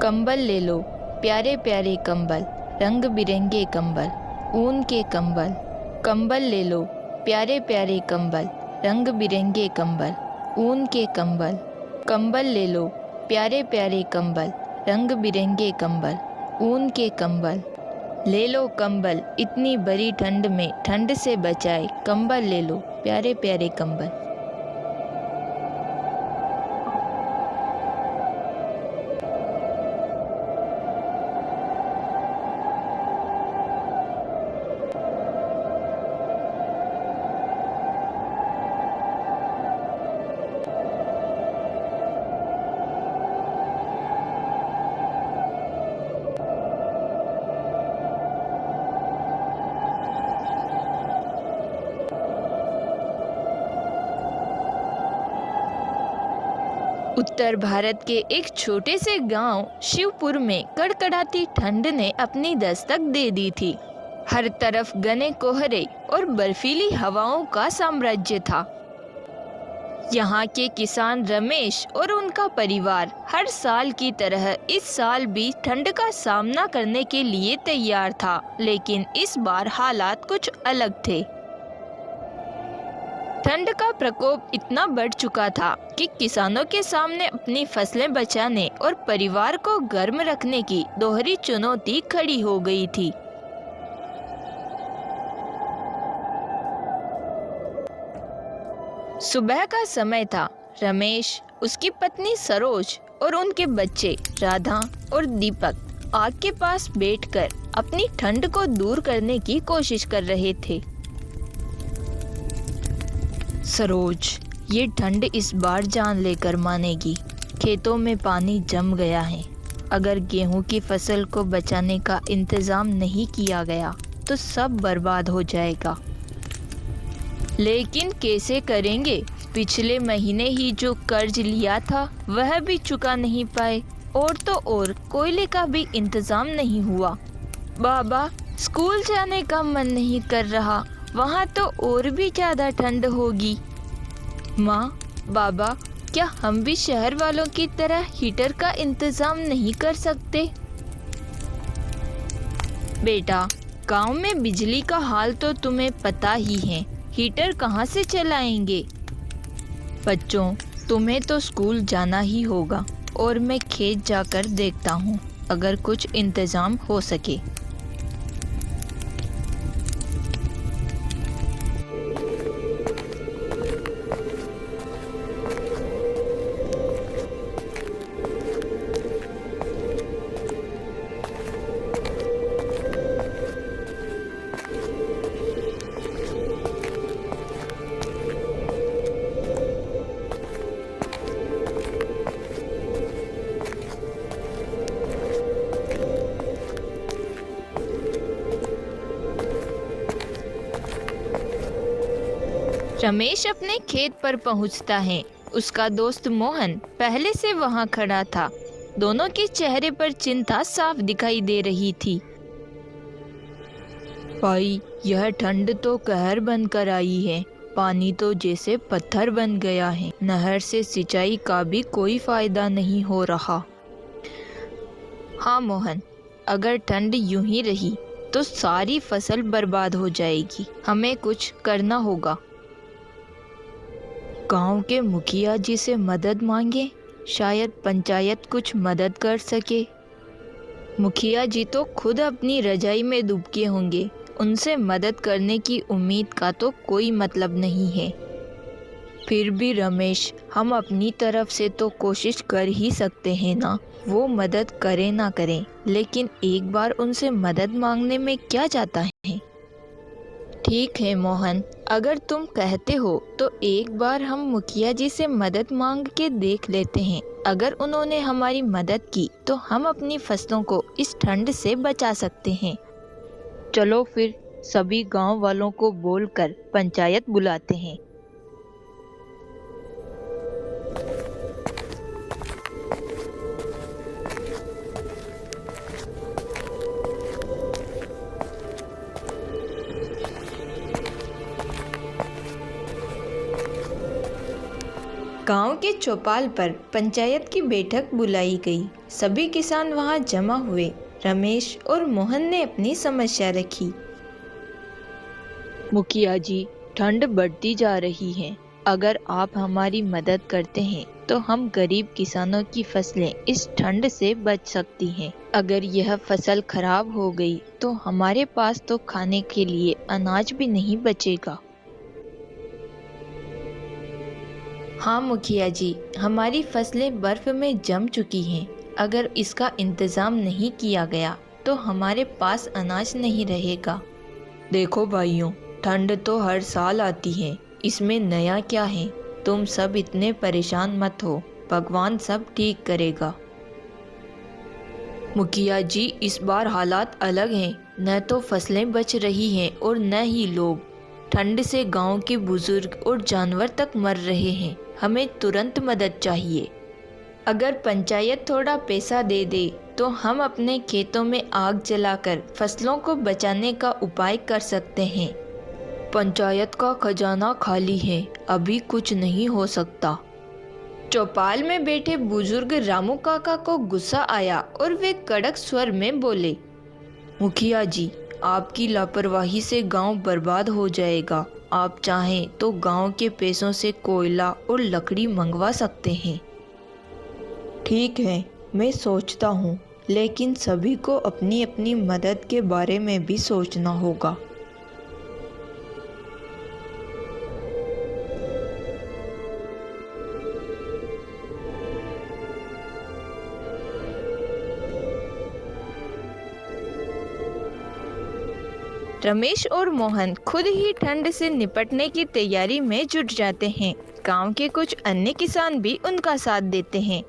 कंबल ले लो, प्यारे प्यारे कंबल, रंग बिरंगे कंबल, ऊन के कंबल। कंबल ले लो, प्यारे प्यारे कंबल, रंग बिरंगे कंबल, ऊन के कंबल। कंबल ले लो, प्यारे प्यारे कंबल, रंग बिरंगे कंबल, ऊन के कंबल। ले लो कंबल, इतनी बड़ी ठंड में ठंड से बचाए, कंबल ले लो, प्यारे प्यारे कंबल। उत्तर भारत के एक छोटे से गांव शिवपुर में कड़कड़ाती ठंड ने अपनी दस्तक दे दी थी। हर तरफ घने कोहरे और बर्फीली हवाओं का साम्राज्य था। यहाँ के किसान रमेश और उनका परिवार हर साल की तरह इस साल भी ठंड का सामना करने के लिए तैयार था, लेकिन इस बार हालात कुछ अलग थे। ठंड का प्रकोप इतना बढ़ चुका था कि किसानों के सामने अपनी फसलें बचाने और परिवार को गर्म रखने की दोहरी चुनौती खड़ी हो गई थी। सुबह का समय था। रमेश, उसकी पत्नी सरोज और उनके बच्चे राधा और दीपक आग के पास बैठकर अपनी ठंड को दूर करने की कोशिश कर रहे थे। सरोज, ये ठंड इस बार जान लेकर मानेगी। खेतों में पानी जम गया है। अगर गेहूं की फसल को बचाने का इंतजाम नहीं किया गया तो सब बर्बाद हो जाएगा। लेकिन कैसे करेंगे? पिछले महीने ही जो कर्ज लिया था वह भी चुका नहीं पाए, और तो और कोयले का भी इंतजाम नहीं हुआ। बाबा, स्कूल जाने का मन नहीं कर रहा, वहाँ तो और भी ज्यादा ठंड होगी। माँ, बाबा, क्या हम भी शहर वालों की तरह हीटर का इंतजाम नहीं कर सकते? बेटा, गांव में बिजली का हाल तो तुम्हें पता ही है, हीटर कहाँ से चलाएंगे? बच्चों, तुम्हें तो स्कूल जाना ही होगा और मैं खेत जाकर देखता हूँ अगर कुछ इंतजाम हो सके। रमेश अपने खेत पर पहुंचता है। उसका दोस्त मोहन पहले से वहां खड़ा था। दोनों के चेहरे पर चिंता साफ दिखाई दे रही थी। भाई, यह ठंड तो कहर बनकर आई है। पानी तो जैसे पत्थर बन गया है। नहर से सिंचाई का भी कोई फायदा नहीं हो रहा। हाँ मोहन, अगर ठंड यूं ही रही तो सारी फसल बर्बाद हो जाएगी। हमें कुछ करना होगा। गांव के मुखिया जी से मदद मांगे, शायद पंचायत कुछ मदद कर सके। मुखिया जी तो खुद अपनी रजाई में डूबके होंगे, उनसे मदद करने की उम्मीद का तो कोई मतलब नहीं है। फिर भी रमेश, हम अपनी तरफ से तो कोशिश कर ही सकते हैं ना। वो मदद करें ना करें, लेकिन एक बार उनसे मदद मांगने में क्या जाता है। ठीक है मोहन, अगर तुम कहते हो तो एक बार हम मुखिया जी से मदद मांग के देख लेते हैं। अगर उन्होंने हमारी मदद की तो हम अपनी फसलों को इस ठंड से बचा सकते हैं। चलो फिर सभी गांव वालों को बोलकर पंचायत बुलाते हैं। गांव के चौपाल पर पंचायत की बैठक बुलाई गई। सभी किसान वहां जमा हुए। रमेश और मोहन ने अपनी समस्या रखी। मुखिया जी, ठंड बढ़ती जा रही है। अगर आप हमारी मदद करते हैं तो हम गरीब किसानों की फसलें इस ठंड से बच सकती हैं। अगर यह फसल खराब हो गई तो हमारे पास तो खाने के लिए अनाज भी नहीं बचेगा। हाँ मुखिया जी, हमारी फसलें बर्फ में जम चुकी हैं। अगर इसका इंतज़ाम नहीं किया गया तो हमारे पास अनाज नहीं रहेगा। देखो भाइयों, ठंड तो हर साल आती है, इसमें नया क्या है। तुम सब इतने परेशान मत हो, भगवान सब ठीक करेगा। मुखिया जी, इस बार हालात अलग हैं। न तो फसलें बच रही हैं और न ही लोग। ठंड से गांव के बुजुर्ग और जानवर तक मर रहे हैं। हमें तुरंत मदद चाहिए। अगर पंचायत थोड़ा पैसा दे दे तो हम अपने खेतों में आग जलाकर फसलों को बचाने का उपाय कर सकते हैं। पंचायत का खजाना खाली है, अभी कुछ नहीं हो सकता। चौपाल में बैठे बुजुर्ग रामू काका को गुस्सा आया और वे कड़क स्वर में बोले, मुखिया जी, आपकी लापरवाही से गांव बर्बाद हो जाएगा। आप चाहें तो गांव के पैसों से कोयला और लकड़ी मंगवा सकते हैं। ठीक है, मैं सोचता हूँ, लेकिन सभी को अपनी अपनी मदद के बारे में भी सोचना होगा। रमेश और मोहन खुद ही ठंड से निपटने की तैयारी में जुट जाते हैं। गांव के कुछ अन्य किसान भी उनका साथ देते हैं।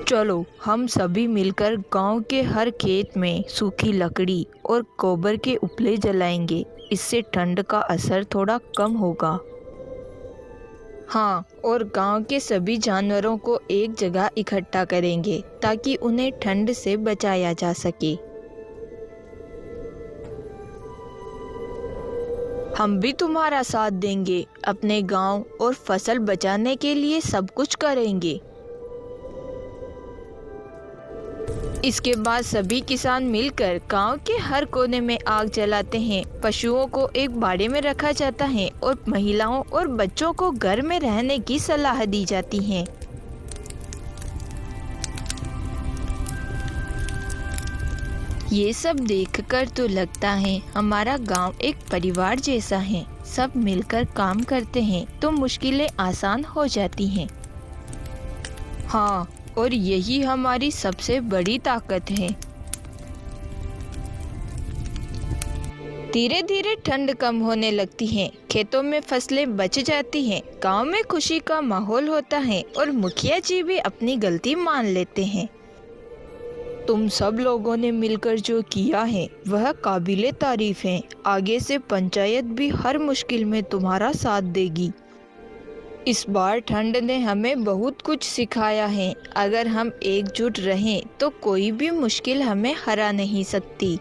चलो हम सभी मिलकर गांव के हर खेत में सूखी लकड़ी और गोबर के उपले जलाएंगे। इससे ठंड का असर थोड़ा कम होगा। हाँ, और गांव के सभी जानवरों को एक जगह इकट्ठा करेंगे ताकि उन्हें ठंड से बचाया जा सके। हम भी तुम्हारा साथ देंगे। अपने गांव और फसल बचाने के लिए सब कुछ करेंगे। इसके बाद सभी किसान मिलकर गांव के हर कोने में आग जलाते हैं। पशुओं को एक बाड़े में रखा जाता है और महिलाओं और बच्चों को घर में रहने की सलाह दी जाती है। ये सब देखकर तो लगता है हमारा गांव एक परिवार जैसा है। सब मिलकर काम करते हैं तो मुश्किलें आसान हो जाती हैं। हाँ, और यही हमारी सबसे बड़ी ताकत है। धीरे धीरे ठंड कम होने लगती है। खेतों में फसलें बच जाती हैं। गांव में खुशी का माहौल होता है और मुखिया जी भी अपनी गलती मान लेते हैं। तुम सब लोगों ने मिलकर जो किया है वह काबिले तारीफ है। आगे से पंचायत भी हर मुश्किल में तुम्हारा साथ देगी। इस बार ठंड ने हमें बहुत कुछ सिखाया है। अगर हम एकजुट रहें तो कोई भी मुश्किल हमें हरा नहीं सकती।